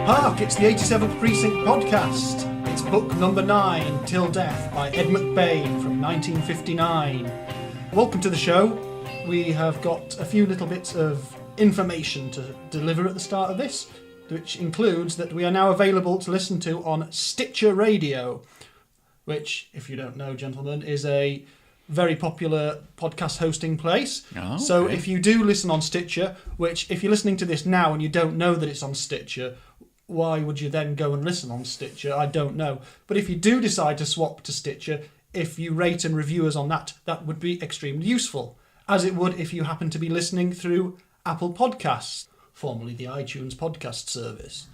Hark, it's the 87th Precinct podcast. It's book number 9, Til Death, by Ed McBain from 1959. Welcome to the show. We have got a few little bits of information to deliver at the start of this, which includes that we are now available to listen to on Stitcher Radio, which, if you don't know, gentlemen, is a very popular podcast hosting place. Oh, okay. So if you do listen on Stitcher, which if you're listening to this now and you don't know that it's on Stitcher, why would you then go and listen on Stitcher? I don't know. But if you do decide to swap to Stitcher, if you rate and review us on that, that would be extremely useful, as it would if you happen to be listening through Apple Podcasts, formerly the iTunes podcast service.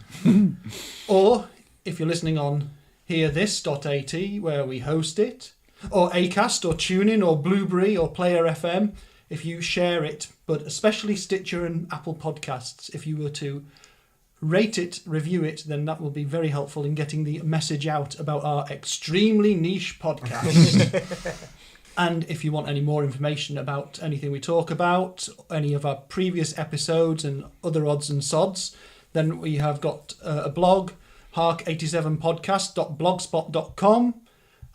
Or if you're listening on hearthis.at, where we host it, or Acast, or TuneIn, or Blueberry, or Player FM, if you share it, but especially Stitcher and Apple Podcasts, if you were to rate it, review it, then that will be very helpful in getting the message out about our extremely niche podcast. And if you want any more information about anything we talk about, any of our previous episodes and other odds and sods, then we have got a blog, hark87podcast.blogspot.com,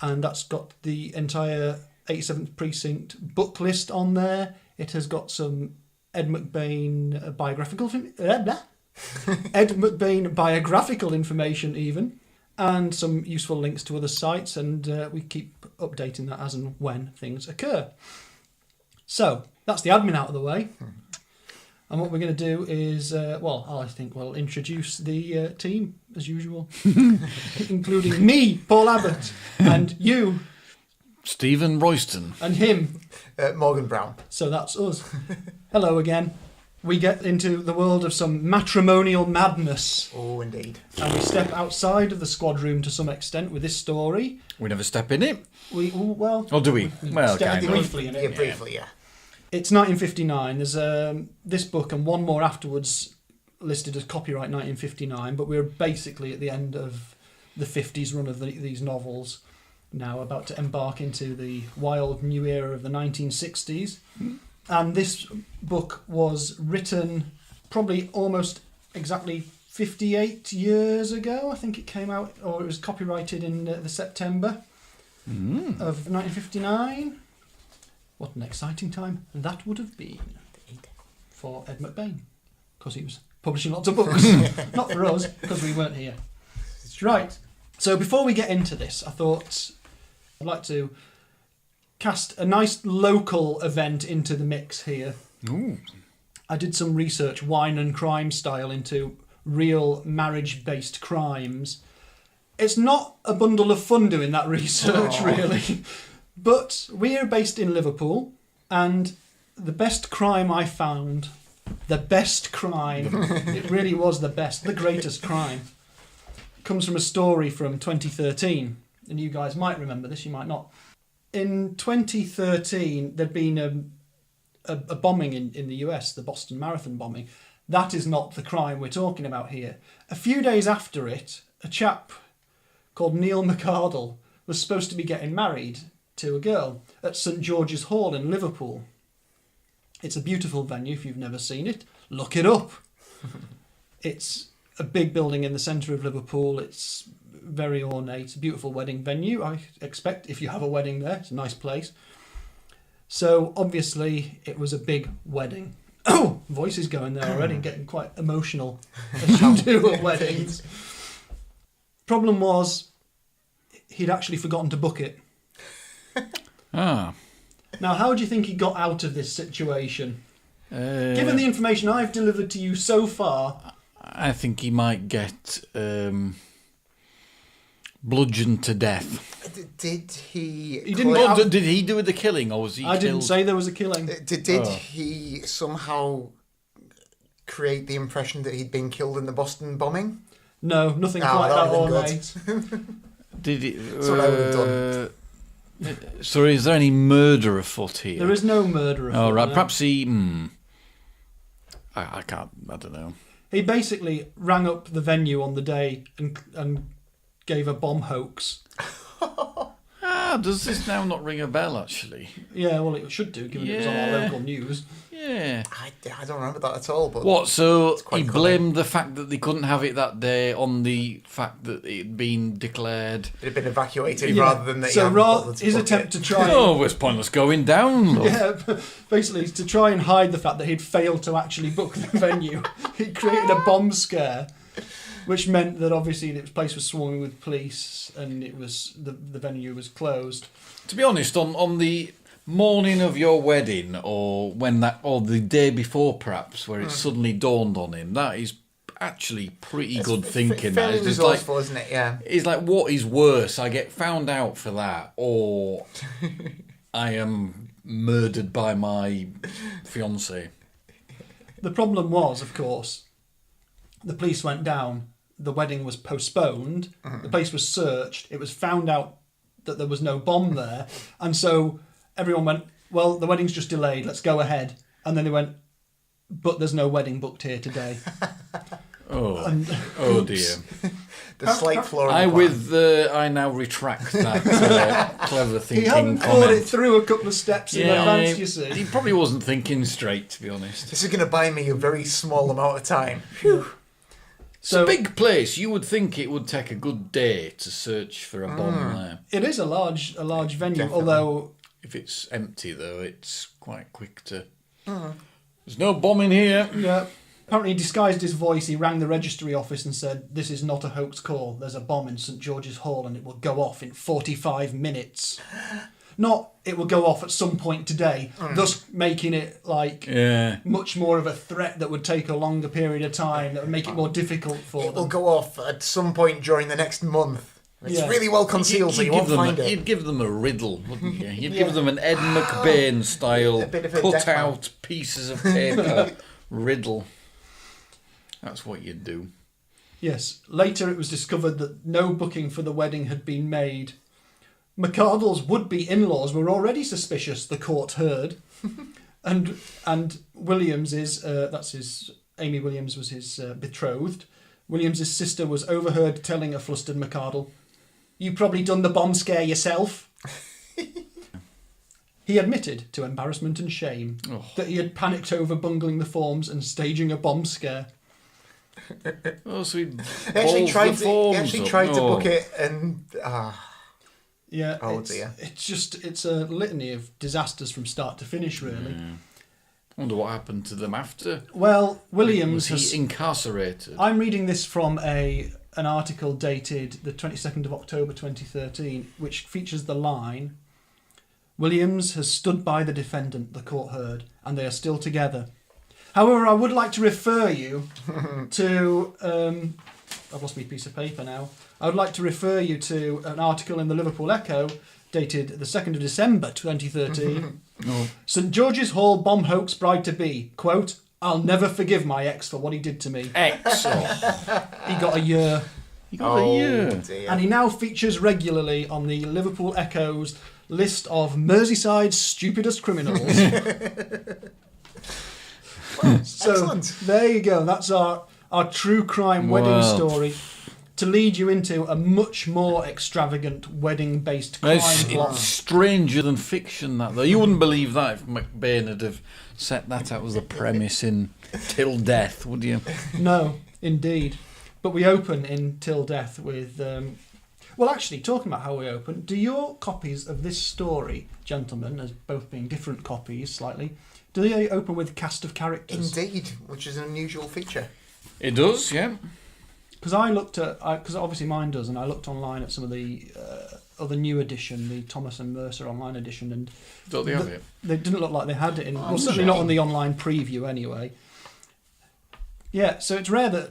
and that's got the entire 87th Precinct book list on there. It has got some Ed McBain biographical information even, and some useful links to other sites, and we keep updating that as and when things occur. So that's the admin out of the way. And what we're going to do is, we'll introduce the team as usual, including me, Paul Abbott, and you, Stephen Royston, and him, Morgan Brown. So that's us. Hello again. We get into the world of some matrimonial madness. Oh, indeed. And we step outside of the squad room to some extent with this story. We never step in it. Or do we? Well, step briefly in it. Yeah, briefly, yeah. It's 1959. There's this book and one more afterwards listed as copyright 1959, but we're basically at the end of the 50s run of these novels, now about to embark into the wild new era of the 1960s. And this book was written probably almost exactly 58 years ago. I think it came out, or it was copyrighted in the September of 1959. What an exciting time that would have been for Ed McBain, because he was publishing lots of books. Not for us, because we weren't here. Right, so before we get into this, I thought I'd like to cast a nice local event into the mix here. Ooh. I did some research, wine and crime style, into real marriage-based crimes. It's not a bundle of fun doing that research, really. But we're based in Liverpool, and the best crime I found, it really was the greatest crime, comes from a story from 2013. And you guys might remember this, you might not. In 2013, there'd been a bombing in the US, the Boston Marathon bombing. That is not the crime we're talking about here. A few days after it, a chap called Neil McArdle was supposed to be getting married to a girl at St George's Hall in Liverpool. It's a beautiful venue. If you've never seen it, look it up. It's a big building in the centre of Liverpool. It's very ornate, beautiful wedding venue. I expect if you have a wedding there, it's a nice place. So obviously it was a big wedding. Oh, voice is going there already, getting quite emotional as you do at weddings. Problem was, he'd actually forgotten to book it. Ah. Now, how do you think he got out of this situation? Given the information I've delivered to you so far, I think he might get bludgeoned to death. Did he... He didn't. Did he do the killing, or was he I didn't say there was a killing. Did he somehow create the impression that he'd been killed in the Boston bombing? No, nothing quite that ornate. Did he... That's what I would have done. So is there any murder afoot here? There is no murder afoot. Oh, right. No. Perhaps he... I don't know. He basically rang up the venue on the day and gave a bomb hoax. does this now not ring a bell, actually? Yeah, well, it should do, given it was on our local news. Yeah. I don't remember that at all. But What, so it's quite he funny. blamed the fact that they couldn't have it that day on the fact that it had been declared... It had been evacuated Yeah. rather than that So he hadn't bothered to his book attempt it. to try... Oh, it was pointless going down, love. Yeah, basically, to try and hide the fact that he'd failed to actually book the venue, he created a bomb scare, which meant that obviously the place was swarming with police and it was the venue was closed. To be honest, on the morning of your wedding, or the day before, perhaps, where it suddenly dawned on him, that is actually pretty good thinking. That Fairly is just like, resourceful, isn't it? Yeah. it's like, what is worse? I get found out for that, or I am murdered by my fiancée. The problem was, of course, the police went down, the wedding was postponed, the place was searched, it was found out that there was no bomb there, and so everyone went, well, the wedding's just delayed, let's go ahead. And then they went, but there's no wedding booked here today. Oh dear. The slight flaw in I the plan. I now retract that clever He thinking hadn't comment. thought it through a couple of steps in advance, you see. He probably wasn't thinking straight, to be honest. This is going to buy me a very small amount of time. It's a big place. You would think it would take a good day to search for a bomb there. It is a large venue, Definitely. although If it's empty, though, it's quite quick to... There's no bomb in here. yeah, apparently he disguised his voice. He rang the registry office and said, "This is not a hoax call. There's a bomb in St George's Hall and it will go off in 45 minutes." Not, it will go off at some point today, thus making it like Yeah. much more of a threat that would take a longer period of time, that would make it more difficult for It will them. go off at some point during the next month. It's Yeah. really well concealed, so you won't find it. You'd give them a riddle, wouldn't you? You'd give them an Ed McBain style A bit of a cut death man. out pieces of paper riddle. That's what you'd do. Yes, later it was discovered that no booking for the wedding had been made. McArdle's would-be in-laws were already suspicious, the court heard. and Williams is, Amy Williams was his betrothed. Williams's sister was overheard telling a flustered McArdle, "You probably done the bomb scare yourself." He admitted, to embarrassment and shame, that he had panicked over bungling the forms and staging a bomb scare. Oh, so he He actually tried to book it and... Yeah, Oh, dear. It's a litany of disasters from start to finish, really. I wonder what happened to them after. Well, Williams Was has... he incarcerated? I'm reading this from an article dated the 22nd of October 2013, which features the line, "Williams has stood by the defendant, the court heard, and they are still together. However, I would like to refer you to... I've lost my piece of paper now. I would like to refer you to an article in the Liverpool Echo dated the 2nd of December 2013. St George's Hall bomb hoax bride-to-be. Quote, I'll never forgive my ex for what he did to me. Excellent. He got a year. You got a year. Dear. And he now features regularly on the Liverpool Echo's list of Merseyside's stupidest criminals. So Excellent. there you go. That's our true crime wedding Wow. story. To lead you into a much more extravagant wedding-based crime plot. It's stranger than fiction, that, though. You wouldn't believe that if McBain had have set that out as a premise in Till Death, would you? No, indeed. But we open in Till Death with... well, actually, talking about how we open, do your copies of this story, gentlemen, as both being different copies slightly, do they open with cast of characters? Indeed, which is an unusual feature. It does, yeah. Because I looked at... Because obviously mine does, and I looked online at some of the other new edition, the Thomas and Mercer online edition, and... Don't they have it? They didn't look like they had it in... well, certainly not on the online preview, anyway. Yeah, so it's rare that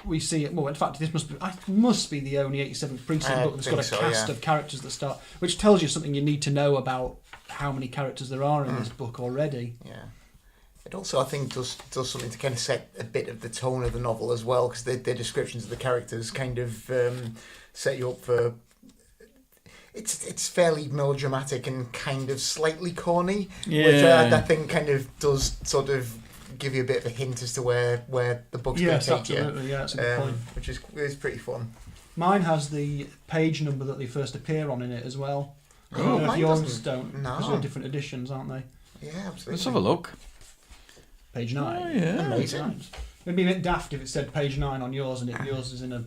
we see it. Well, in fact, this must be the only 87th Precinct book that's got a cast of characters that start, which tells you something you need to know about how many characters there are in this book already. Yeah. It also, I think, does something to kind of set a bit of the tone of the novel as well, because the descriptions of the characters kind of set you up for... It's fairly melodramatic and kind of slightly corny, which I think kind of does sort of give you a bit of a hint as to where the book's going to take you. Absolutely, yeah, that's a good point. Which is pretty fun. Mine has the page number that they first appear on in it as well. I don't know if mine yours doesn't. don't, No. because they're different editions, aren't they? Yeah, absolutely. Let's have a look. Page 9. Oh, yeah. Amazing. It'd be a bit daft if it said page 9 on yours and yours is in a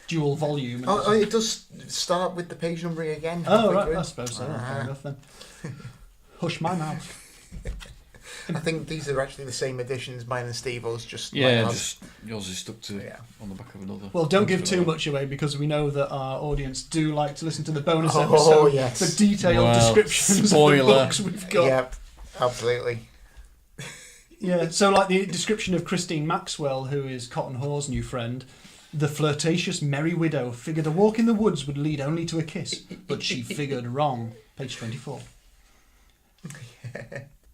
dual volume. And Oh, it does start with the page numbering again. Oh, halfway right, through. I suppose so. Fair enough then. Hush my mouth. I think these are actually the same editions, mine and Steve-O's, just Yeah, mine just yours is stuck to on the back of another. Well, don't give too much away because we know that our audience do like to listen to the bonus Oh, episode yes. for detailed descriptions spoiler. of the books we've got. Yep, absolutely. Yeah, so like the description of Christine Maxwell, who is Cotton Hawes' new friend, the flirtatious merry widow figured a walk in the woods would lead only to a kiss, but she figured wrong. Page 24.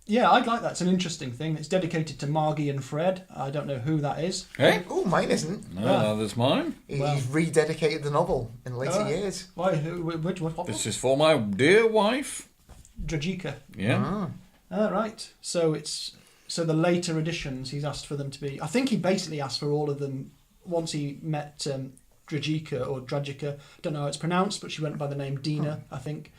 Yeah, I'd like that. It's an interesting thing. It's dedicated to Margie and Fred. I don't know who that is. Hey? Oh, mine isn't. No, that's mine. He's Well. rededicated the novel in later years. Why? Which what? This is for my dear wife. Drajika. Yeah. Right. So the later editions, he's asked for them to be. I think he basically asked for all of them once he met Drajika or Drajika. Don't know how it's pronounced, but she went by the name Dina. I think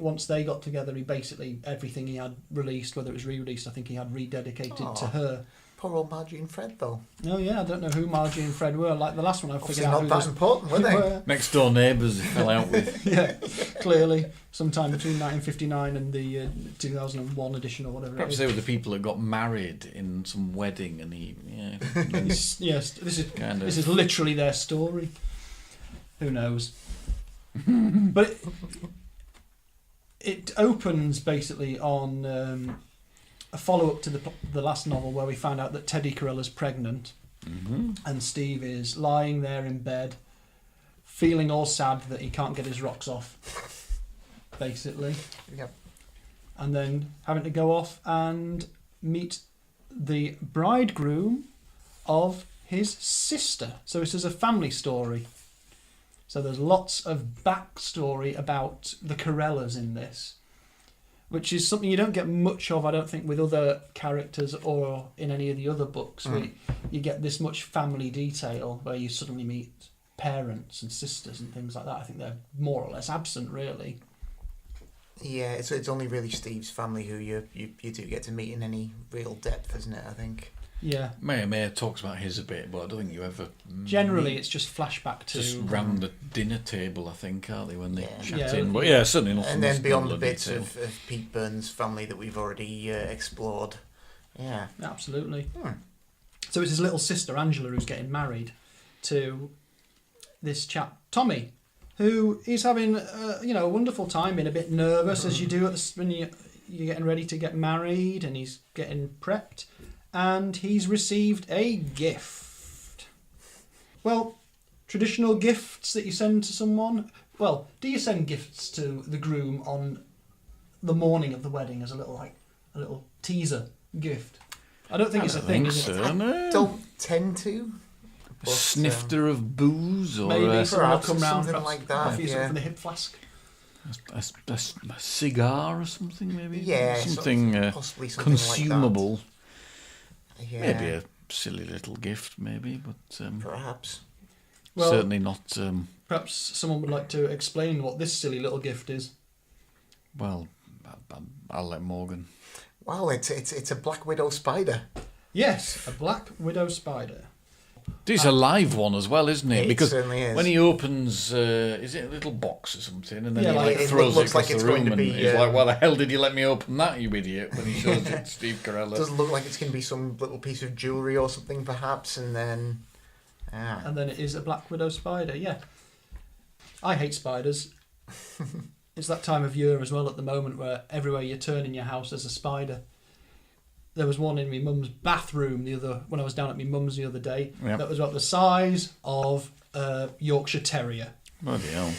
once they got together, he basically everything he had released, whether it was re-released, I think he had rededicated to her. Poor old Margie and Fred, though. Oh yeah, I don't know who Margie and Fred were. Like the last one, I Obviously figured out not who that those important, were they? Next door neighbours he fell out with. Yeah, clearly, sometime between 1959 and the 2001 edition or whatever. Perhaps it they is. were the people that got married in some wedding, and he, Yes, this is kind of. this is literally their story. Who knows? But it opens basically on a follow-up to the last novel where we found out that Teddy Carella's pregnant, and Steve is lying there in bed, feeling all sad that he can't get his rocks off, basically. Yep. And then having to go off and meet the bridegroom of his sister. So this is a family story. So there's lots of backstory about the Carellas in this, which is something you don't get much of, I don't think, with other characters or in any of the other books, where you get this much family detail where you suddenly meet parents and sisters and things like that. I think they're more or less absent, really. Yeah, it's only really Steve's family who you do get to meet in any real depth, isn't it, I think? Yeah. Mayor talks about his a bit, but I don't think you ever. Generally, it's just flashback to... Just round the dinner table, I think, aren't they, when they chat Yeah. in? But yeah, certainly not. And then beyond the bits of Pete Burns' family that we've already explored. Yeah. Absolutely. So it's his little sister, Angela, who's getting married to this chap, Tommy, who is having a wonderful time, being a bit nervous, as you do when you're getting ready to get married, and he's getting prepped. And he's received a gift. Well, traditional gifts that you send to someone. Well, do you send gifts to the groom on the morning of the wedding as a little teaser gift? I don't think it's a thing, is it? I don't tend to. A snifter of booze, or Maybe someone will perhaps come round, something perhaps like that, offer you something yeah. from the hip flask. a cigar or something, maybe. Yeah, something possibly something consumable. like that. Yeah. Maybe a silly little gift, maybe, but Perhaps. Well, certainly not. Perhaps someone would like to explain what this silly little gift is. Well, I'll let Morgan. Well, it's a black widow spider. Yes, a black widow spider. It's a live one as well, isn't it? It Because certainly is. when he opens, is it a little box or something? And then Yeah, he like, it throws looks it like across it's the going room, to and be, he's like, "Why the hell did you let me open that, you idiot?" When he shows it to Steve Carella. It does look like it's going to be some little piece of jewellery or something, perhaps, and then... And then it is a black widow spider, yeah. I hate spiders. It's that time of year as well at the moment where everywhere you turn in your house there's a spider. There was one in my mum's bathroom when I was down at my mum's the other day. Yep. That was about the size of a Yorkshire Terrier. Bloody hell.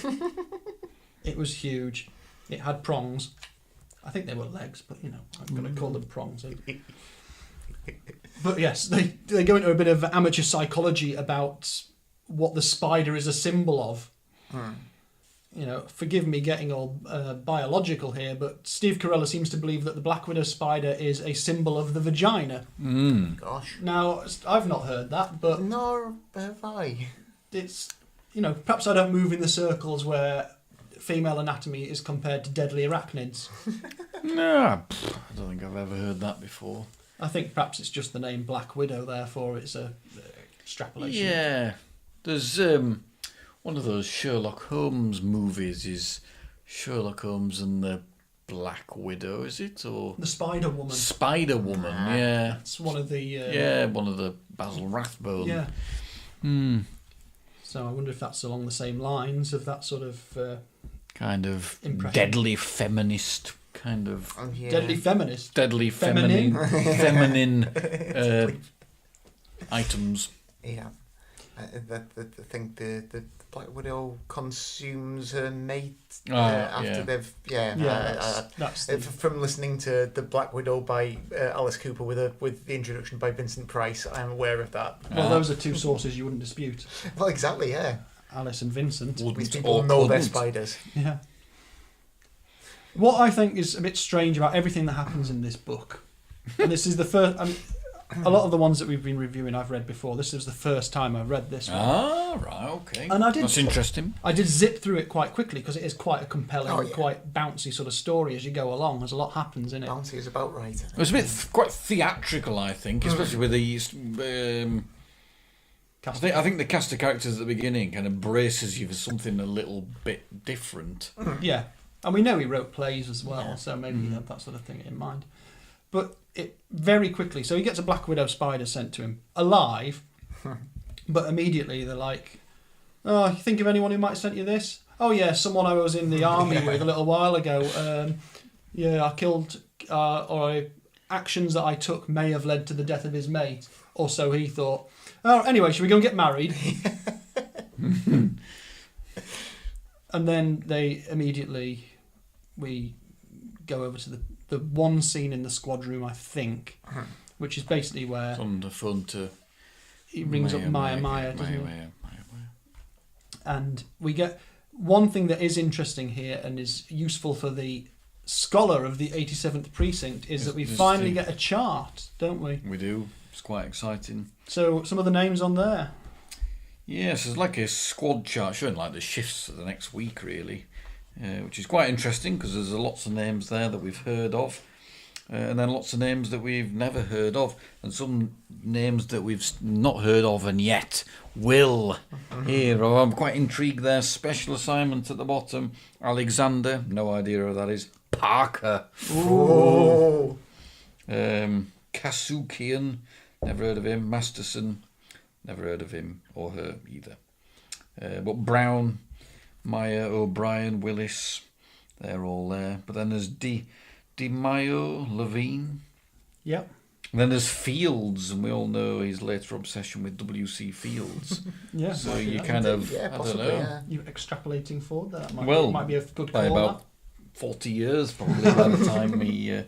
It was huge. It had prongs. I think they were legs, but I'm going to call them prongs. But yes, they go into a bit of amateur psychology about what the spider is a symbol of. Forgive me getting all biological here, but Steve Carella seems to believe that the black widow spider is a symbol of the vagina. Gosh. Now, I've not heard that, but Nor have I. it's, perhaps I don't move in the circles where female anatomy is compared to deadly arachnids. No, I don't think I've ever heard that before. I think perhaps it's just the name Black Widow, therefore it's a extrapolation. Yeah. There's one of those Sherlock Holmes movies is Sherlock Holmes and the Black Widow, is it? Or The Spider Woman. Spider Woman, yeah. It's one of the... one of the Basil Rathbone. Yeah. Hmm. So I wonder if that's along the same lines of that sort of... kind of impression. deadly feminist kind of... Oh, yeah. Deadly feminist. Deadly Feminine. feminine items. Yeah. I think the Black Widow consumes her mate after they've... That's the, from listening to The Black Widow by Alice Cooper with the introduction by Vincent Price, I'm aware of that. well, those are two sources you wouldn't dispute. Well, exactly, yeah. Alice and Vincent. These people know their spiders. Yeah. What I think is a bit strange about everything that happens in this book, and this is the first... a lot of the ones that we've been reviewing I've read before. This was the first time I've read this one. Ah, right, okay. And that's interesting. I did zip through it quite quickly because it is quite a compelling, yeah. quite bouncy sort of story as you go along. There's a lot happens in it. Bouncy is about right. It was a bit quite theatrical, I think, especially with the... I think the cast of characters at the beginning kind of braces you for something a little bit different. Yeah. And we know he wrote plays as well, so maybe he had that sort of thing in mind. But it very quickly... So he gets a Black Widow spider sent to him, alive, but immediately they're like, oh, you think of anyone who might have sent you this? Oh, yeah, someone I was in the army with a little while ago. I killed... actions that I took may have led to the death of his mate. Or so he thought. Oh, anyway, should we go and get married? And then they immediately... We go over to the one scene in the squad room, I think, which is basically where... It's on the phone to... He rings up Maya, doesn't he? Maya. And we get... One thing that is interesting here and is useful for the scholar of the 87th Precinct is that we finally get a chart, don't we? We do. It's quite exciting. So, some of the names on there. Yes, it's like a squad chart showing like the shifts for the next week, really. Which is quite interesting because there's lots of names there that we've heard of, and then lots of names that we've never heard of, and some names that we've not heard of and yet will hear. Oh, I'm quite intrigued there. Special assignment at the bottom. Alexander, no idea who that is. Parker. Oh. Kasukian, never heard of him. Masterson, never heard of him or her either. But Brown, Maya, O'Brien, Willis, they're all there. But then there's Di Maio, Levine. Yep. And then there's Fields, and we all know his later obsession with W.C. Fields. Yeah. So you kind of, Yeah, I possibly, don't know. yeah. You're extrapolating forward there. Might be a good by call. about 40 years probably by the time he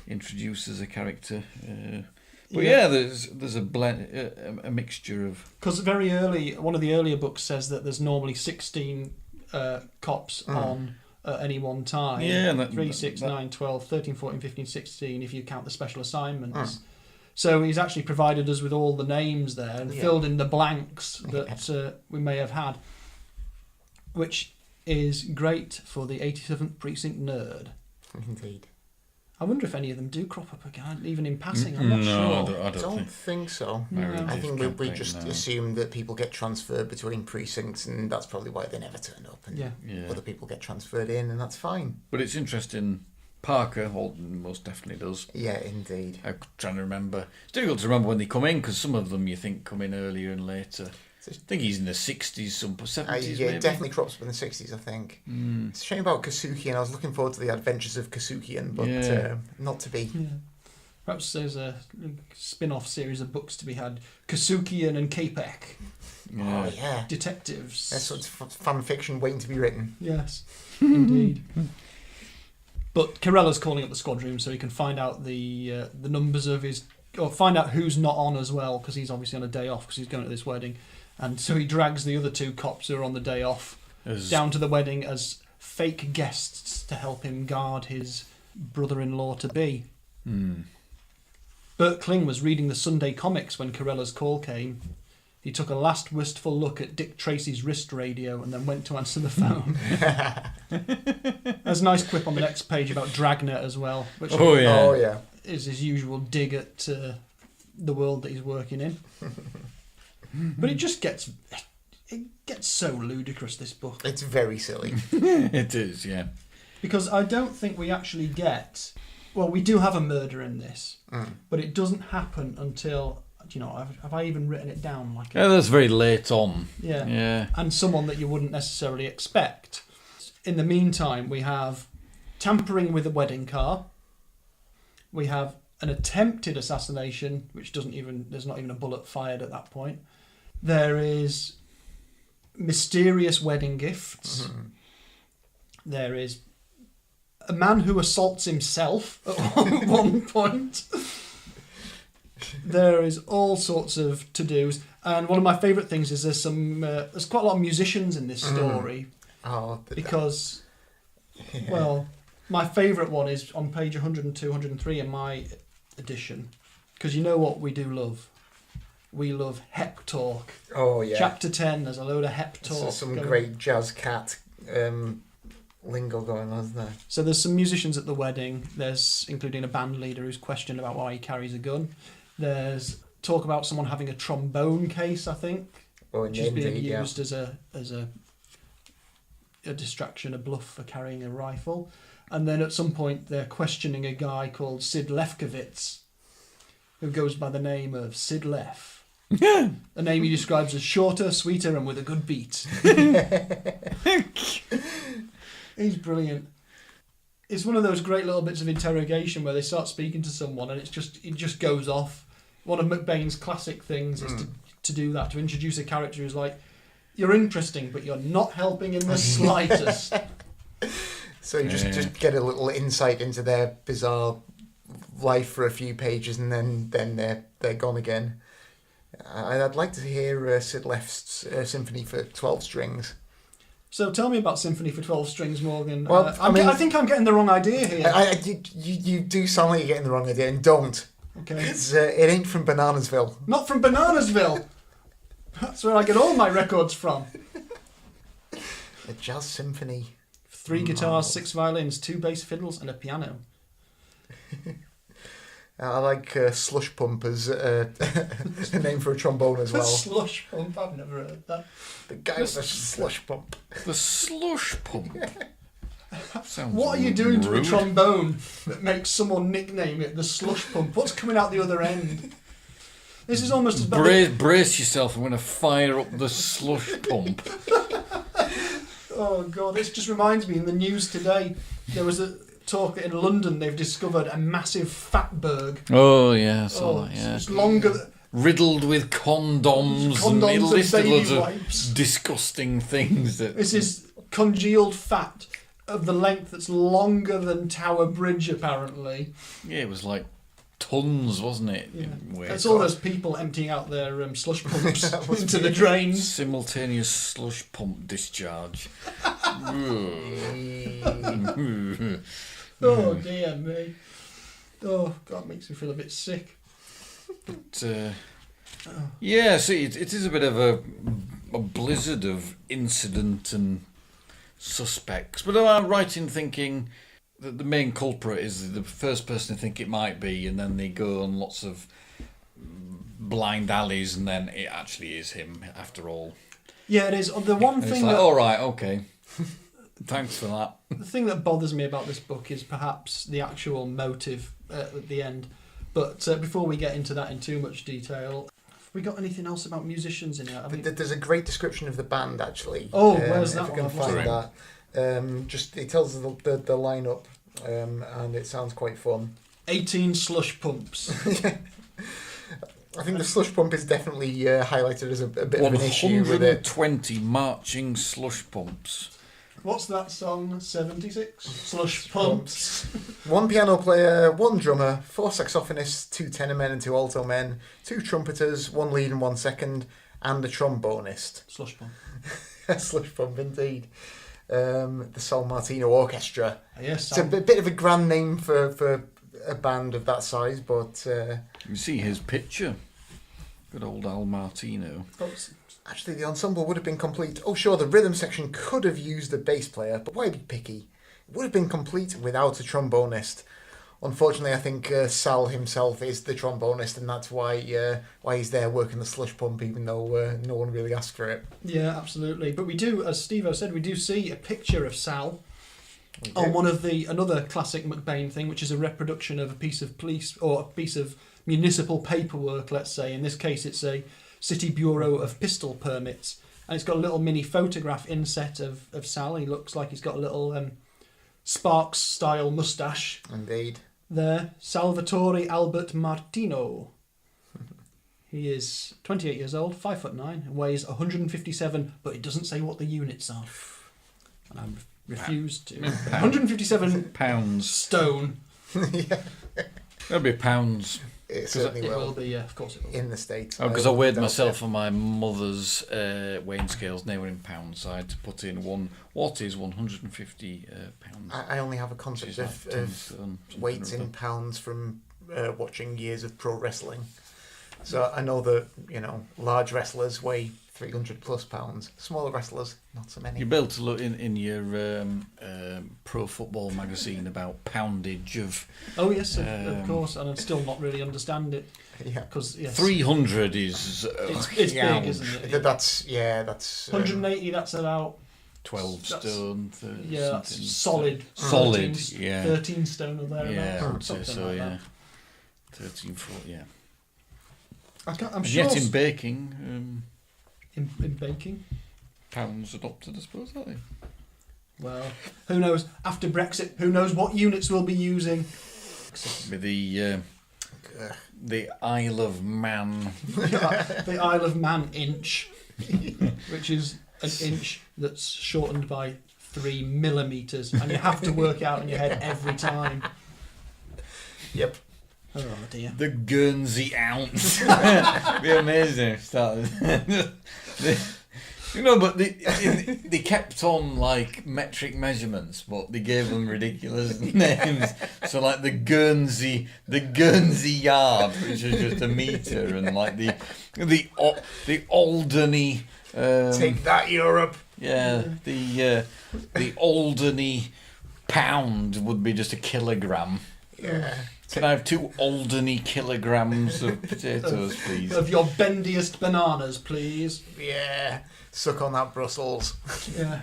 introduces a character. But there's a blend, a mixture of... Because very early, one of the earlier books says that there's normally 16 cops on at any one time. Yeah, and 3, 6, 9, 12, 13, 14, 15, 16 if you count the special assignments. So he's actually provided us with all the names there and filled in the blanks that we may have had, which is great for the 87th Precinct nerd. Indeed. I wonder if any of them do crop up again, even in passing. I'm not sure. I don't think so. No. I think we just assume that people get transferred between precincts, and that's probably why they never turn up. And other people get transferred in, and that's fine. But it's interesting. Parker, Holden most definitely does. Yeah, indeed. I'm trying to remember. It's difficult to remember when they come in because some of them you think come in earlier and later. I think he's in the 60s, some 70s yeah, maybe. it definitely crops up in the 60s, I think. It's a shame about Kasukian. I was looking forward to the adventures of Kasukian, but not to be. Yeah. Perhaps there's a spin-off series of books to be had. Kasukian and Capek. Oh, yeah. Detectives. There's sort of fan fiction waiting to be written. Yes, indeed. But Carella's calling up the squad room so he can find out the numbers of his... Or find out who's not on as well, because he's obviously on a day off because he's going to this wedding. And so he drags the other 2 cops who are on the day off down to the wedding as fake guests to help him guard his brother-in-law-to-be. Bert Kling was reading the Sunday comics when Carella's call came. He took a last wistful look at Dick Tracy's wrist radio and then went to answer the phone. There's a nice quip on the next page about Dragnet as well, which is his usual dig at the world that he's working in. But it just gets so ludicrous, this book. It's very silly. It is, yeah. Because I don't think we actually get... Well, we do have a murder in this, but it doesn't happen until... have I even written it down? Yeah, that's very late on. Yeah. And someone that you wouldn't necessarily expect. In the meantime, we have tampering with a wedding car. We have an attempted assassination, which there's not even a bullet fired at that point. There is mysterious wedding gifts. Mm-hmm. There is a man who assaults himself at one point. There is all sorts of to-dos, and one of my favourite things is there's quite a lot of musicians in this story. Because my favourite one is on page 102, 103 in my edition, because you know what we do love? We love hep talk. Oh yeah. Chapter 10, there's a load of hep talk. There's some great jazz cat lingo going on, isn't there? So there's some musicians at the wedding. There's including a band leader who's questioned about why he carries a gun. There's talk about someone having a trombone case, I think, which is being used as a distraction, a bluff for carrying a rifle. And then at some point they're questioning a guy called Sid Lefkowitz, who goes by the name of Sid Lef. A name he describes as shorter, sweeter, and with a good beat. He's brilliant. It's one of those great little bits of interrogation where they start speaking to someone and it just goes off. One of McBain's classic things is to do that, to introduce a character who's like, you're interesting, but you're not helping in the slightest. So you just get a little insight into their bizarre life for a few pages, and then they're gone again. I'd like to hear Sid Left's Symphony for 12 strings. So tell me about Symphony for 12 strings, Morgan. Well, I think I'm getting the wrong idea here. You do sound like you're getting the wrong idea, and don't. Okay. It ain't from Bananasville. Not from Bananasville. That's where I get all my records from. A jazz symphony. 3 guitars, 6 violins, 2 bass fiddles, and a piano. I like Slush Pump as a name for a trombone as well. Slush Pump? I've never heard that. The guy with the Slush Pump. The Slush Pump? Sounds what are you doing rude. to a trombone that makes someone nickname it the Slush Pump? What's coming out the other end? This is almost as bad. Brace yourself, I'm going to fire up the Slush Pump. Oh God, this just reminds me, in the news today, there was a talk that in London they've discovered a massive fatberg. Oh yeah, I saw that, yeah. It's longer... Riddled with condoms and a list of loads of disgusting things. This is congealed fat of the length that's longer than Tower Bridge, apparently. Yeah, it was like tons, wasn't it? Yeah. It's all those people emptying out their slush pumps into the drains. Simultaneous slush pump discharge. Oh dear me. Oh God, makes me feel a bit sick. But, yeah, see, it is a bit of a blizzard of incident and suspects. But am I right in thinking that the main culprit is the first person they think it might be, and then they go on lots of blind alleys, and then it actually is him after all? Yeah, it is. The one and thing it's like, that... all right, okay. Thanks for that. The thing that bothers me about this book is perhaps the actual motive at the end. But before we get into that in too much detail, have we got anything else about musicians in it? There's a great description of the band, actually. Oh, where's that one? If you can find that. Just it tells the lineup, and it sounds quite fun. 18 slush pumps. I think the slush pump is definitely highlighted as a bit of an issue with it. 120 marching slush pumps. What's that song? 76? Slush pumps. 1 piano player, 1 drummer, 4 saxophonists, 2 tenor men and 2 alto men, 2 trumpeters, 1 lead and 1 second, and a trombonist. Slush pump. Slush pump, indeed. The San Martino Orchestra. Yes, it's a bit of a grand name for a band of that size, but... You see his picture. Good old Al Martino. Actually, the ensemble would have been complete. Oh, sure, the rhythm section could have used a bass player, but why be picky? It would have been complete without a trombonist. Unfortunately, I think Sal himself is the trombonist, and that's why he's there working the slush pump, even though no one really asked for it. Yeah, absolutely. But we do, as Steve-O said, we do see a picture of Sal on one of another classic McBain thing, which is a reproduction of a piece of police or a piece of municipal paperwork, let's say. In this case, it's a City Bureau of Pistol Permits, and it's got a little mini photograph inset of Sal. He looks like he's got a little Sparks-style moustache. Indeed. There, Salvatore Albert Martino. He is 28 years old, 5'9", and weighs 157, but it doesn't say what the units are. And I refuse to. 157 pounds. Stone. Yeah. It'll be pounds. It certainly It will be, yeah, of course it will. In the States. Oh, because I weighed myself on my mother's weighing scales, and they were in pounds, so I had to put in what is 150 pounds. I only have a concept of weights in pounds from watching years of pro wrestling. So I know that, large wrestlers weigh 300 plus pounds. Smaller wrestlers, not so many. You'll be able to look in your pro football magazine about poundage of... Oh, yes, of course, and I still not really understand it. Yeah. Because, yes, 300 is... it's big, isn't it? That's... 180, that's about... 12 stone. Yeah, that's solid. Solid, 13, yeah. 13 stone or thereabouts. Yeah, I would say something so, like yeah. that. 13, 14, yeah. I'm And sure... yet in baking... In baking? Pounds adopted, I suppose, aren't they? Well, who knows? After Brexit, who knows what units we'll be using? With the Isle of Man. The Isle of Man inch, which is an inch that's shortened by 3 millimetres, and you have to work out in your head every time. Yep. Oh dear. The Guernsey ounce. Be amazing. But they kept on like metric measurements, but they gave them ridiculous names. So like the Guernsey yard, which is just a metre, and like the Alderney. Take that, Europe. Yeah, the Alderney pound would be just a kilogram. Yeah. Can I have 2 Alderney kilograms of potatoes, please? Of your bendiest bananas, please. Yeah. Suck on that, Brussels. Yeah.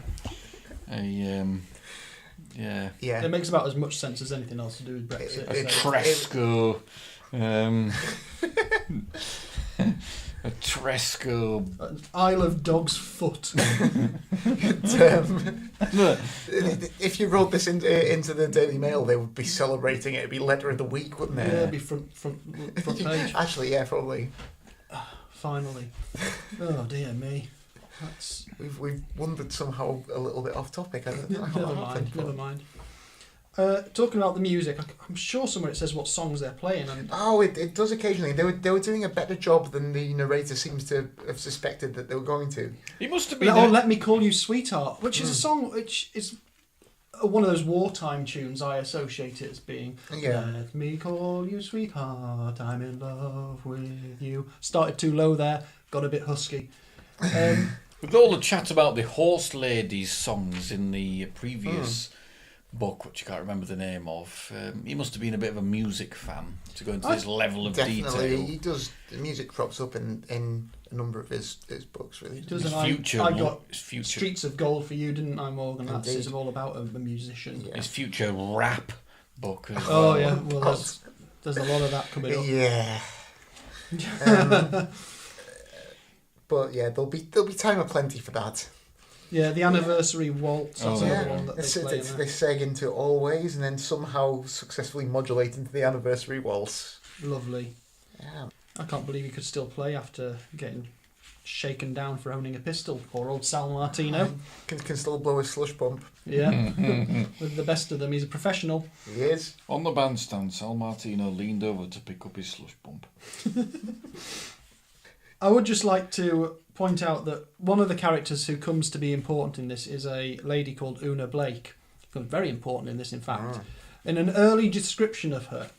Yeah. Yeah. It makes about as much sense as anything else to do with Brexit. A Tresco. A Tresco. An Isle of Dog's Foot. If you wrote this into the Daily Mail, they would be celebrating it. It'd be letter of the week, wouldn't it? Yeah, it'd be front page. Actually, yeah, probably. Finally. Oh dear me. We've wandered somehow a little bit off topic. Never mind. Talking about the music, I'm sure somewhere it says what songs they're playing. Oh, it does occasionally. They were doing a better job than the narrator seems to have suspected that they were going to. It must have been. Let Me Call You Sweetheart, which is a song which is one of those wartime tunes I associate it as being. Yeah. Let me call you sweetheart, I'm in love with you. Started too low there, got a bit husky. With all the chat about the Horse Ladies songs in the previous book, which I can't remember the name of, he must have been a bit of a music fan to go into this level of definitely, detail. He does. The music crops up in a number of his books, really. His future, I got future. Streets of Gold for you, didn't I, Morgan? That's Indeed. all about a musician. Yeah. His future rap book as Oh well. yeah, well there's a lot of that coming up. Yeah. But yeah, there'll be time aplenty for that. Yeah, the anniversary waltz. That's another one that they play. They seg into Always and then somehow successfully modulate into the anniversary waltz. Lovely. Yeah. I can't believe he could still play after getting shaken down for owning a pistol. Poor old Sal Martino. Can still blow his slush pump. Yeah. With the best of them, he's a professional. He is. On the bandstand, Sal Martino leaned over to pick up his slush pump. I would just like to point out that one of the characters who comes to be important in this is a lady called Una Blake. Very important in this, in fact. In an early description of her,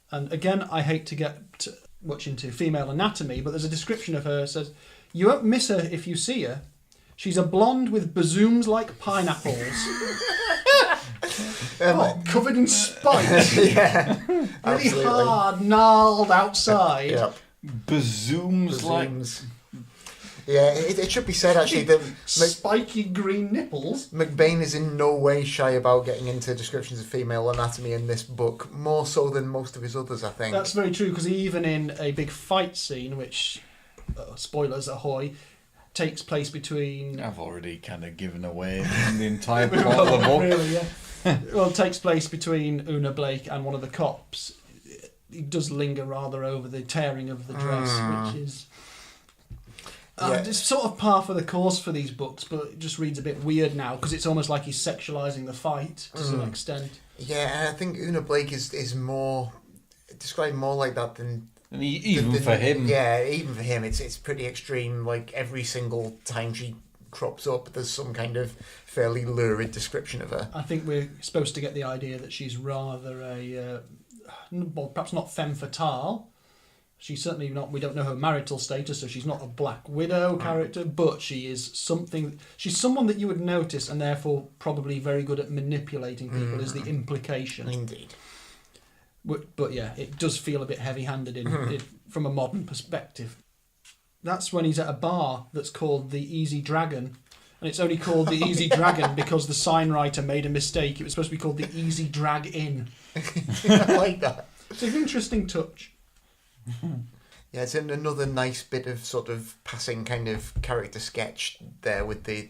and again, I hate to get much into female anatomy, but there's a description of her that says, "You won't miss her if you see her. She's a blonde with bazooms like pineapples." Covered in spikes. Yeah. Really Absolutely. hard, gnarled outside. Yep. Bazooms like... Yeah, it should be said actually that Spiky green nipples. McBain is in no way shy about getting into descriptions of female anatomy in this book, more so than most of his others, I think. That's very true, because even in a big fight scene, which, spoilers ahoy, takes place between... I've already kind of given away the entire plot of the book. Really, yeah. Well, it takes place between Una Blake and one of the cops. He does linger rather over the tearing of the dress, which is... It's sort of par for the course for these books, but it just reads a bit weird now, because it's almost like he's sexualising the fight to some extent. Yeah, and I think Una Blake is more... described more like that than... And even for him. Yeah, even for him, it's pretty extreme. Like, every single time she crops up, there's some kind of fairly lurid description of her. I think we're supposed to get the idea that she's rather a... well, perhaps not femme fatale. She's certainly not... We don't know her marital status, so she's not a Black Widow character, but she is something... She's someone that you would notice, and therefore probably very good at manipulating people, is the implication. Indeed. But yeah, it does feel a bit heavy-handed from a modern perspective. That's when he's at a bar that's called the Easy Dragon. And it's only called the Easy Dragon because the sign writer made a mistake. It was supposed to be called the Easy Drag Inn. I like that. It's an interesting touch. Yeah, it's another nice bit of sort of passing kind of character sketch there with the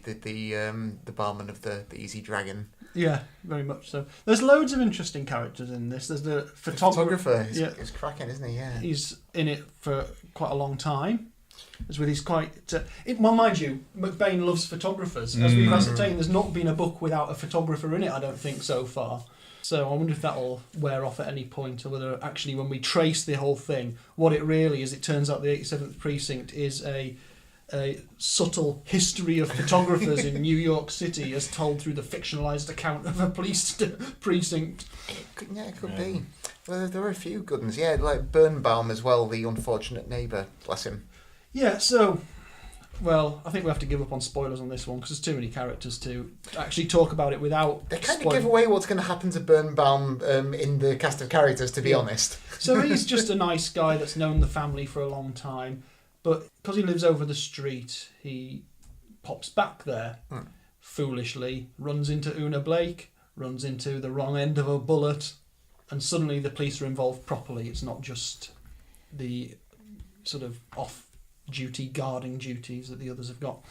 barman of the Easy Dragon. Yeah, very much so. There's loads of interesting characters in this. There's the photographer. He's cracking, isn't he? Yeah. He's in it for quite a long time. It's with his quite... well, mind you, McBain loves photographers. As we've ascertained, there's not been a book without a photographer in it, I don't think, so far. So I wonder if that'll wear off at any point, or whether actually when we trace the whole thing, what it really is, it turns out the 87th Precinct is a subtle history of photographers in New York City as told through the fictionalised account of a police precinct. It could be. Well, there are a few good ones. Yeah, like Birnbaum as well, the unfortunate neighbour, bless him. Yeah, so... Well, I think we have to give up on spoilers on this one because there's too many characters to actually talk about it without... They kind of give away what's going to happen to Birnbaum in the cast of characters, to be honest. So he's just a nice guy that's known the family for a long time, but because he lives over the street, he pops back there foolishly, runs into Una Blake, runs into the wrong end of a bullet, and suddenly the police are involved properly. It's not just the sort of off-duty guarding duties that the others have got.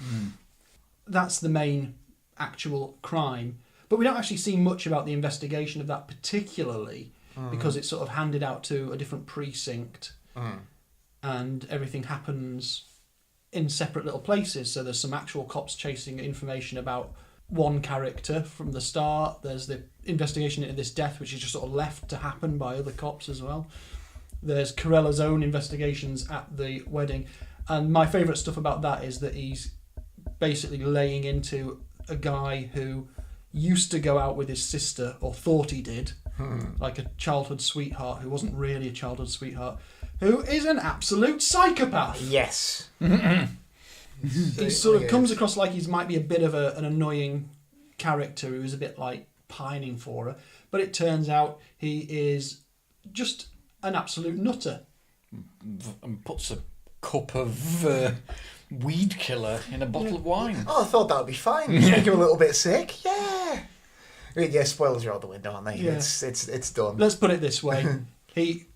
That's the main actual crime. But we don't actually see much about the investigation of that particularly, because it's sort of handed out to a different precinct, and everything happens in separate little places. So there's some actual cops chasing information about one character from the start. There's the investigation into this death, which is just sort of left to happen by other cops as well. There's Carella's own investigations at the wedding. And my favourite stuff about that is that he's basically laying into a guy who used to go out with his sister, or thought he did, like a childhood sweetheart who wasn't really a childhood sweetheart, who is an absolute psychopath. Yes. He sort of comes across like he might be a bit of an annoying character who's a bit like pining for her, but it turns out he is just an absolute nutter. And puts a cup of weed killer in a bottle of wine. Oh, I thought that would be fine. Make him a little bit sick. Yeah. Yeah, spoilers are out the window, aren't they? Yeah. It's done. Let's put it this way. He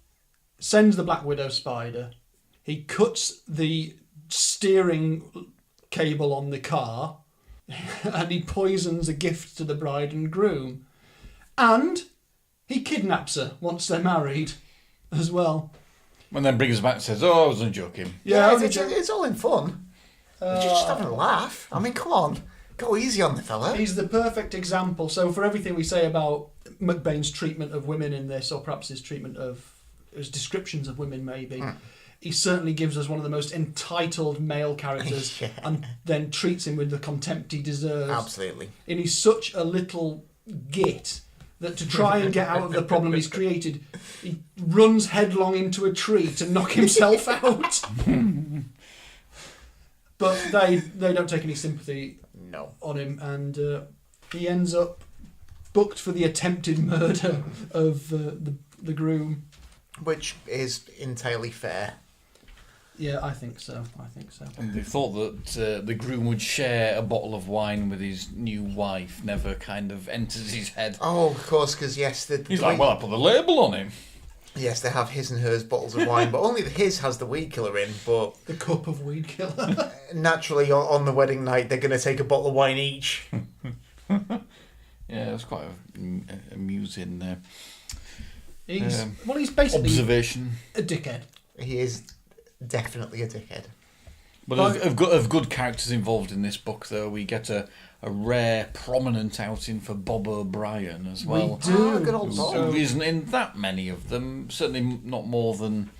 sends the Black Widow spider. He cuts the steering cable on the car. And he poisons a gift to the bride and groom. And he kidnaps her once they're married as well. And then brings us back and says, "Oh, I wasn't joking." Yeah, it's all in fun. Just having a laugh. I mean, come on. Go easy on the fella. He's the perfect example. So for everything we say about McBain's treatment of women in this, or perhaps his treatment of... his descriptions of women maybe, he certainly gives us one of the most entitled male characters and then treats him with the contempt he deserves. Absolutely. And he's such a little git that to try and get out of the problem he's created, he runs headlong into a tree to knock himself out. But they don't take any sympathy on him, and he ends up booked for the attempted murder of the groom. Which is entirely fair. Yeah, I think so. And they thought that the groom would share a bottle of wine with his new wife. Never kind of enters his head. Oh, of course, because yes, he's like, well, I put the label on him. Yes, they have his and hers bottles of wine, but only his has the weed killer in. But the cup of weed killer. Naturally, on the wedding night, they're going to take a bottle of wine each. Yeah, it was quite amusing. He's basically observation. A dickhead. He is definitely a dickhead. But of good characters involved in this book, though, we get a rare, prominent outing for Bob O'Brien as well. We do. Good old Bob. Who isn't in that many of them. Certainly not more than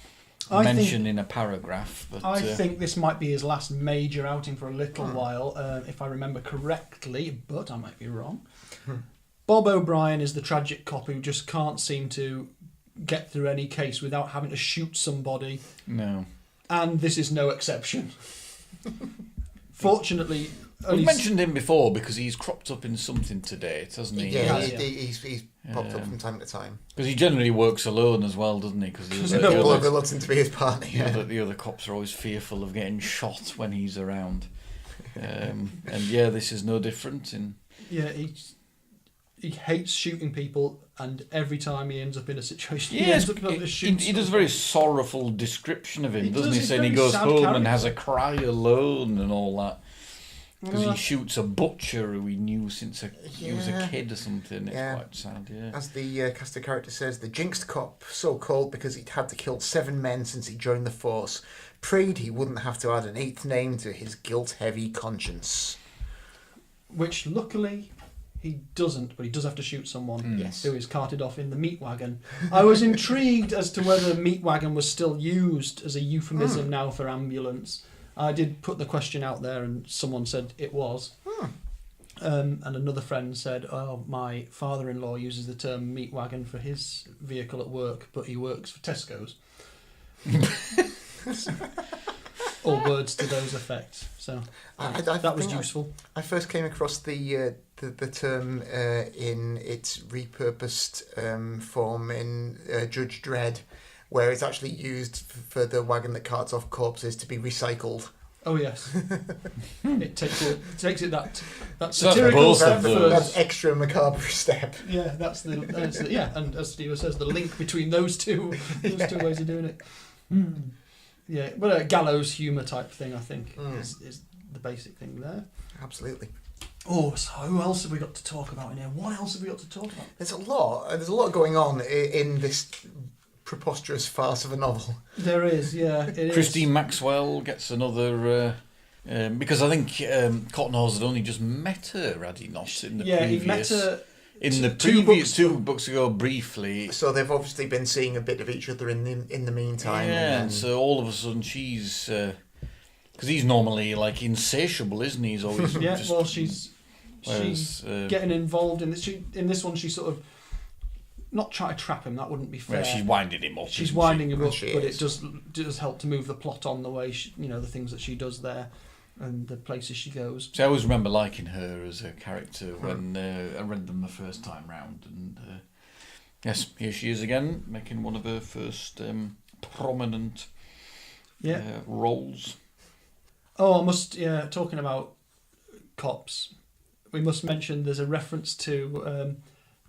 mentioned in a paragraph. But, I think this might be his last major outing for a little while, if I remember correctly, but I might be wrong. Bob O'Brien is the tragic cop who just can't seem to get through any case without having to shoot somebody. No. And this is no exception. Fortunately... We've mentioned him before because he's cropped up in something to date, hasn't he? Yeah, he's popped up from time to time. Because he generally works alone as well, doesn't he? Because people are reluctant to be his partner. Yeah. The other cops are always fearful of getting shot when he's around. And yeah, this is no different. Yeah, he hates shooting people, and every time he ends up in a situation, he yes, ends up having to shoot. He does a very sorrowful description of him, doesn't he? He's Saying he very goes sad home character. and has a cry alone and all that. Because he shoots a butcher who he knew since he was a kid or something. It's quite sad, yeah. As the cast of character says, the jinxed cop, so called because he'd had to kill 7 men since he joined the force, prayed he wouldn't have to add an 8th name to his guilt-heavy conscience. Which, luckily, he doesn't, but he does have to shoot someone who is carted off in the meat wagon. I was intrigued as to whether meat wagon was still used as a euphemism now for ambulance. I did put the question out there, and someone said it was. And another friend said, "Oh, my father-in-law uses the term meat wagon for his vehicle at work, but he works for Tesco's." Or words to those effects. So that was useful. I first came across the term in its repurposed form in Judge Dredd, where it's actually used for the wagon that carts off corpses to be recycled. Oh yes, it takes it that satirical step further. That extra macabre step. Yeah, that's the and as Steve says, the link between those two ways of doing it. Yeah, but a gallows humour type thing, I think, is the basic thing there. Absolutely. Oh, so who else have we got to talk about in here? What else have we got to talk about? There's a lot going on in this preposterous farce of a novel. There is, yeah. Christine Maxwell gets another... because I think Cottonhawes had only just met her, had he not, in the previous... Yeah, he met her... In the previous two books ago, briefly. So they've obviously been seeing a bit of each other in the meantime. Yeah, and so all of a sudden she's... Because he's normally, like, insatiable, isn't he? He's always she's getting involved in this. In this one, she sort of... Not try to trap him, that wouldn't be fair. Well, she's winding him up. She's winding him up, but it does help to move the plot on the way, the things that she does there and the places she goes. So I always remember liking her as a character when I read them the first time round. And yes, here she is again, making one of her first prominent roles. Oh, talking about cops, we must mention there's a reference to...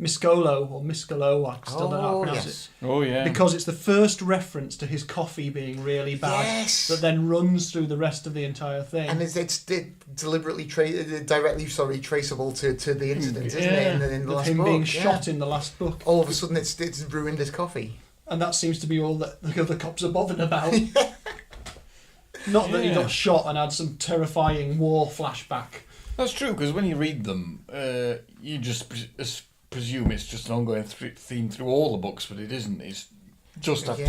Miscolo or Miscolo, I still don't know how to pronounce it. Oh, yeah. Because it's the first reference to his coffee being really bad that then runs through the rest of the entire thing. And it's deliberately directly traceable to the incident, isn't it? In the last him book. Being shot in the last book. All of a sudden, it's ruined his coffee. And that seems to be all that the other cops are bothered about. Not that he got shot and had some terrifying war flashback. That's true, because when you read them, you just... presume it's just an ongoing theme through all the books, but it isn't. It's just after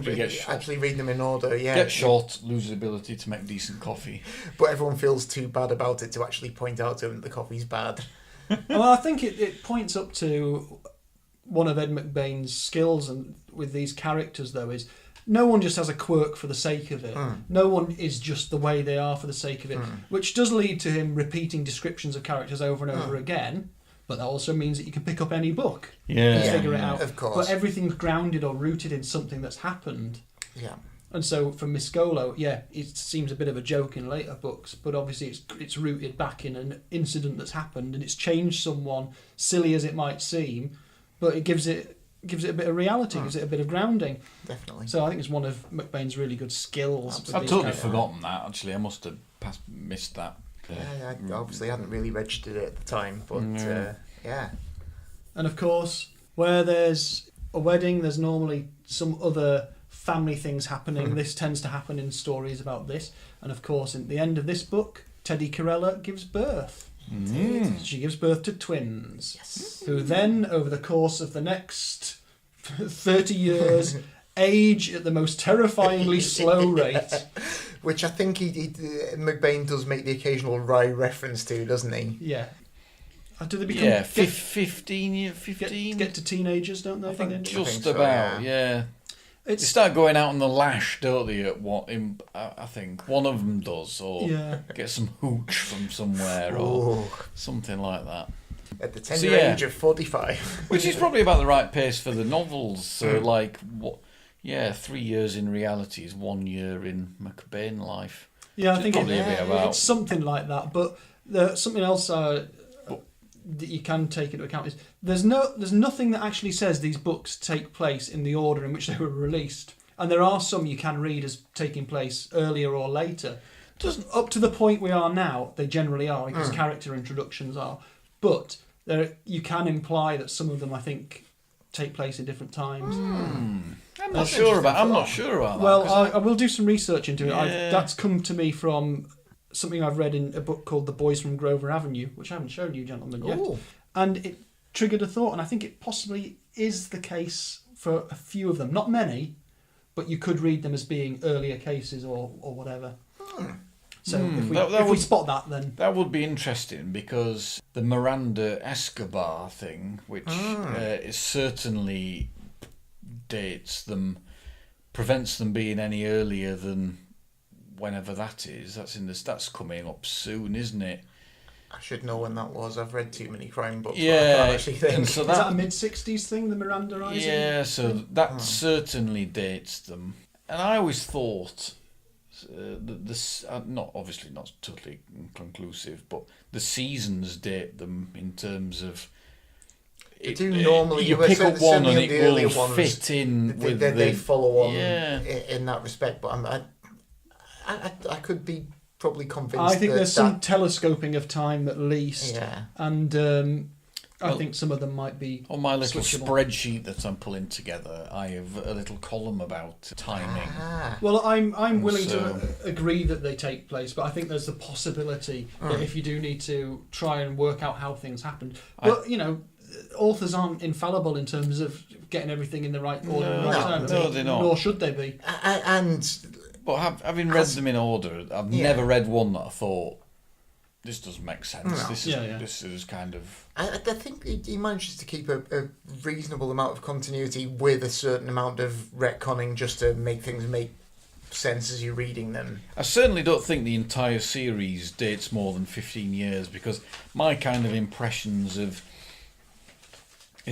he gets shot. Actually read them in order, Get shot, lose the ability to make decent coffee. But everyone feels too bad about it to actually point out to him that the coffee's bad. Well, I think it points up to one of Ed McBain's skills and with these characters, though, is no one just has a quirk for the sake of it. No one is just the way they are for the sake of it, which does lead to him repeating descriptions of characters over and over again. But that also means that you can pick up any book and figure it out. Of course. But everything's grounded or rooted in something that's happened. Yeah. And so for Miscolo, it seems a bit of a joke in later books, but obviously it's rooted back in an incident that's happened, and it's changed someone, silly as it might seem, but it gives it a bit of reality, gives it a bit of grounding. Definitely. So I think it's one of McBain's really good skills. I've totally forgotten that, actually. I must have missed that. Yeah, I obviously hadn't really registered it at the time, but yeah. And of course, where there's a wedding, there's normally some other family things happening. This tends to happen in stories about this. And of course, at the end of this book, Teddy Carella gives birth. She gives birth to twins, who then, over the course of the next 30 years, age at the most terrifyingly slow rate. Which I think McBain does make the occasional wry reference to, doesn't he? Yeah. Do they become 15 get to teenagers, don't they? I think just so, about, yeah. They start going out on the lash, don't they? I think one of them does, or get some hooch from somewhere, or something like that. At the tender age of 45. Which is probably about the right pace for the novels. So, 3 years in reality is 1 year in McBain life. Yeah, I think it's something like that. But something else that you can take into account is there's nothing that actually says these books take place in the order in which they were released, and there are some you can read as taking place earlier or later. Up to the point we are now, they generally are, because character introductions are. But you can imply that some of them, I think, take place in different times. I'm not sure about that. Well, I will do some research into it. That's come to me from something I've read in a book called The Boys from Grover Avenue, which I haven't shown you gentlemen yet. And it triggered a thought, and I think it possibly is the case for a few of them. Not many, but you could read them as being earlier cases or whatever. So if we spot that, then... That would be interesting, because the Miranda Escobar thing, which is certainly dates them, prevents them being any earlier than whenever that is. That's coming up soon, isn't it? I should know when that was. I've read too many crime books. Yeah, but I can't actually think. So is that a mid-60s thing, the Miranda Rising? Yeah, so that certainly dates them. And I always thought, this not totally conclusive, but the seasons date them in terms of... They do normally. You pick up one and it will fit in with they follow on in that respect, but I could be probably convinced. I think there's some telescoping of time at least, and I think some of them might be on my little switchable. Spreadsheet that I'm pulling together. I have a little column about timing. Well, I'm willing to agree that they take place, but I think there's the possibility that if you do need to try and work out how things happened, but authors aren't infallible in terms of getting everything in the right order and right time. No, they're not. Nor should they be. But having read them in order, I've never read one that I thought, this doesn't make sense. No. This is kind of... I think he manages to keep a reasonable amount of continuity with a certain amount of retconning just to make things make sense as you're reading them. I certainly don't think the entire series dates more than 15 years, because my kind of impressions is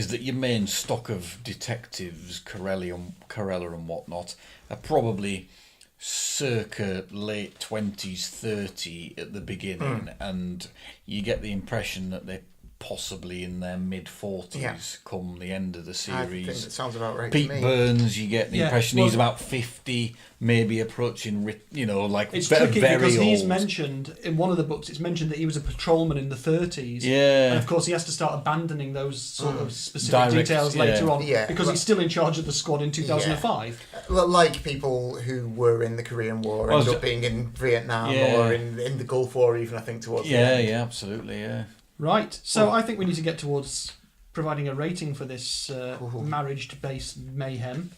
that your main stock of detectives, Carella and whatnot, are probably circa late 20s, 30 at the beginning, and you get the impression that they're possibly in their mid-40s come the end of the series. I think that sounds about right Pete to me. Burns, you get the impression he's about 50, maybe approaching, It's very tricky because he's old. mentioned, in one of the books, it's mentioned that he was a patrolman in the 30s. Yeah. And of course he has to start abandoning those sort of specific details later on because he's still in charge of the squad in 2005. Well, like people who were in the Korean War end up being in Vietnam or in the Gulf War even, I think, towards the end. Yeah, absolutely, yeah. Right, so I think we need to get towards providing a rating for this marriage-based mayhem.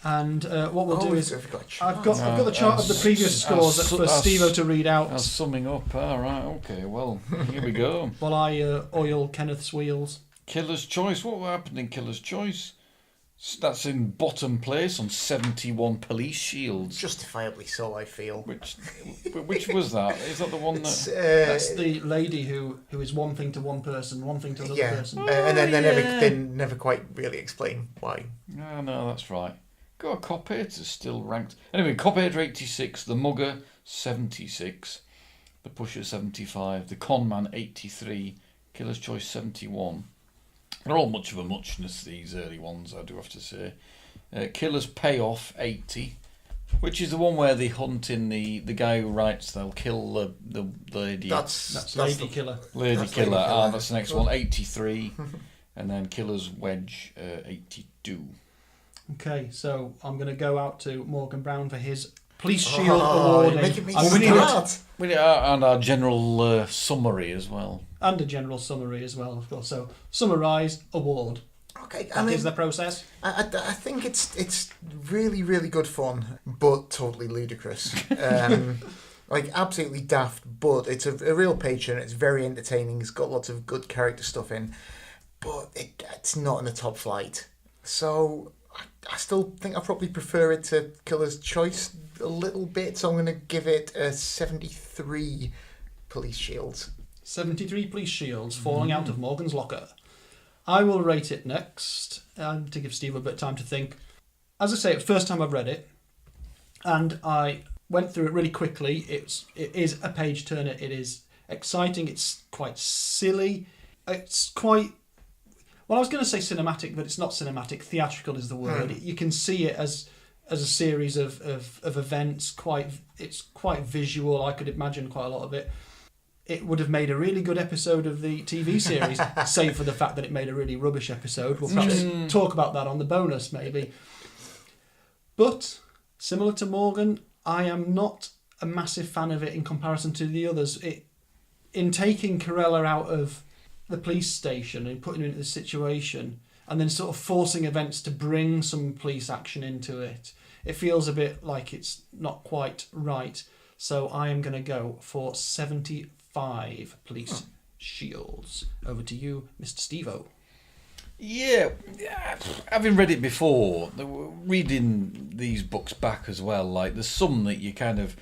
And what we'll do is I've got the chart of the previous scores for Steve-O to read out. Summing up. All right, okay, well, here we go. While I oil Kenneth's wheels. Killer's Choice. What happened in Killer's Choice? That's in bottom place on 71 police shields. Justifiably so, I feel. Which was that? Is that the one that... That's the lady who is one thing to one person, one thing to another person. And then they never quite really explain why. No, that's right. God, Cop-Hater's still ranked. Anyway, Cop-Hater 86, The Mugger 76, The Pusher 75, The Conman 83, Killer's Choice 71. They're all much of a muchness, these early ones, I do have to say. Killer's Payoff 80, which is the one where they hunt in the guy who writes they'll kill the lady. That's Lady Killer. Lady Killer. That's the next one, 83. And then Killer's Wedge 82. Okay, so I'm going to go out to Morgan Brown for his Police Shield awarding. Making me We need our general summary as well. And a general summary as well, of course. So, summarise, award. Okay, That is the process. I think it's really, really good fun, but totally ludicrous. Like, absolutely daft, but it's a real page turner. It's very entertaining. It's got lots of good character stuff in, but it's not in the top flight. So I still think I probably prefer it to Killer's Choice a little bit, so I'm going to give it a 73 police shields. 73 police shields falling out of Morgan's locker. I will rate it next, to give Steve a bit of time to think. As I say, it's the first time I've read it, and I went through it really quickly. It is a page turner. It is exciting. It's quite silly. It's quite... Well, I was going to say cinematic, but it's not cinematic. Theatrical is the word. You can see it as a series of events. It's quite visual. I could imagine quite a lot of it. It would have made a really good episode of the TV series, save for the fact that it made a really rubbish episode. We'll perhaps talk about that on the bonus, maybe. But, similar to Morgan, I am not a massive fan of it in comparison to the others. In taking Carella out of the police station and putting him into the situation, and then sort of forcing events to bring some police action into it, it feels a bit like it's not quite right. So I am going to go for 75 police shields. Over to you, Mr. Steve-O. Yeah, having read it before, reading these books back as well, like there's some that you kind of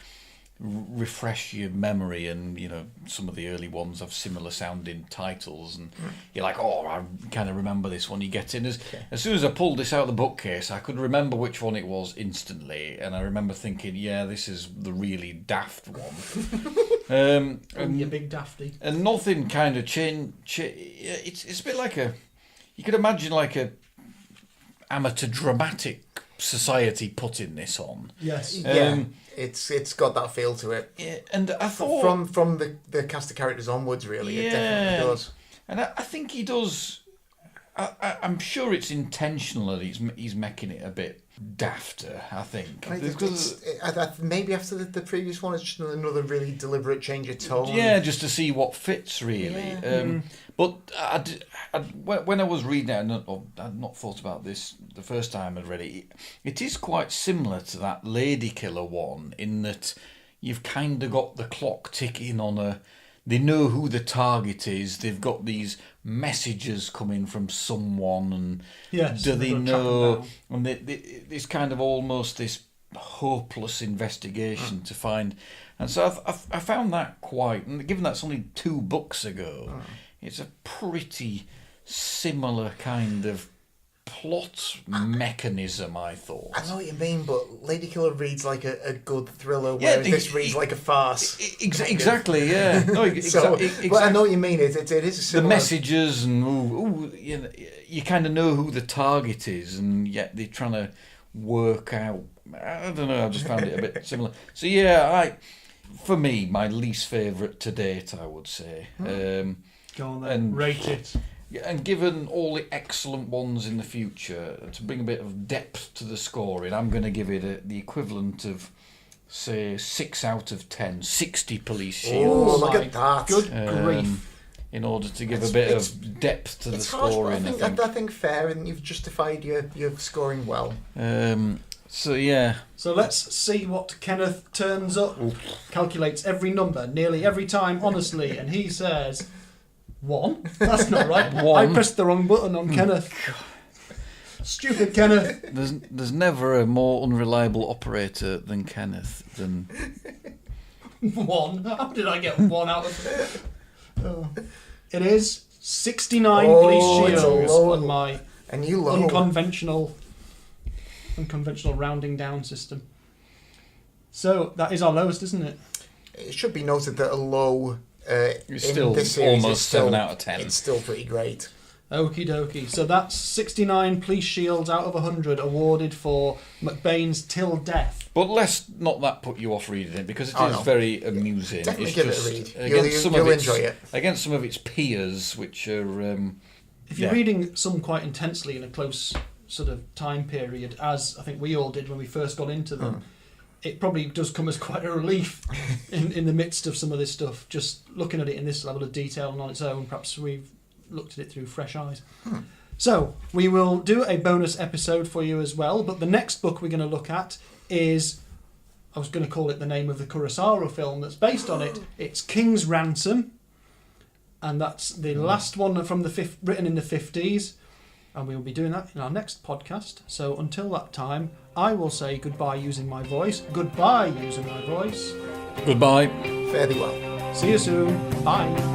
refresh your memory, and you know, some of the early ones have similar sounding titles, and you're like, oh, I kind of remember this one. You get in. As soon as I pulled this out of the bookcase, I could remember which one it was instantly, and I remember thinking, yeah, this is the really daft one. You big dafty. And nothing kind of changed. It's a bit like you could imagine like a amateur dramatic society putting this on. Yes. It's got that feel to it. Yeah, and I thought from the cast of characters onwards, really, it definitely does. And I think he does. I'm sure it's intentional that he's making it a bit dafter. I think maybe after the previous one, it's just another really deliberate change of tone. Yeah, just to see what fits really. Yeah. But when I was reading it, I'd not thought about this the first time I'd read it. It is quite similar to that Lady Killer one in that you've kind of got the clock ticking on they know who the target is. They've got these messages coming from someone, and do they know? And there's kind of almost this hopeless investigation to find. And so I found that quite. And given that's only 2 books ago, it's a pretty similar kind of plot mechanism, I thought. I know what you mean, but Lady Killer reads like a good thriller, whereas this reads like a farce. Exactly, yeah. No, exactly. But I know what you mean. It is a similar... The messages, and you kind of know who the target is, and yet they're trying to work out. I don't know. I just found it a bit similar. So yeah, for me, my least favourite to date, I would say. Go on then. And rate it. And given all the excellent ones in the future, to bring a bit of depth to the scoring, I'm going to give it the equivalent of, say, 6 out of 10, 60 police shields. Oh, look at that. Good grief. In order to give a bit of depth to the scoring. I think fair, and you've justified your scoring well. So, yeah. So let's see what Kenneth turns up, calculates every number, nearly every time, honestly, and he says 1? That's not right. 1. I pressed the wrong button on Kenneth. Stupid Kenneth. There's never a more unreliable operator than Kenneth. 1? How did I get 1 out of it? Oh. It is 69 police it's a shields low. on my And you low. unconventional rounding down system. So that is our lowest, isn't it? It should be noted that a low It's in still this series almost is still, 7 out of 10. It's still pretty great. Okie dokie. So that's 69 police shields out of 100 awarded for McBain's Til Death. But let's not that put you off reading it, because it is no. very amusing. Definitely It's give just it a read. You'll enjoy it. Against some of its peers, which are... If you're reading some quite intensely in a close sort of time period, as I think we all did when we first got into them, it probably does come as quite a relief in the midst of some of this stuff. Just looking at it in this level of detail and on its own, perhaps we've looked at it through fresh eyes. So we will do a bonus episode for you as well, but the next book we're going to look at is, I was going to call it the name of the Kurosawa film that's based on it. It's King's Ransom, and that's the last one from written in the 50s, and we will be doing that in our next podcast. So until that time, I will say goodbye using my voice. Goodbye using my voice. Goodbye. Fairly well. See you soon. Bye.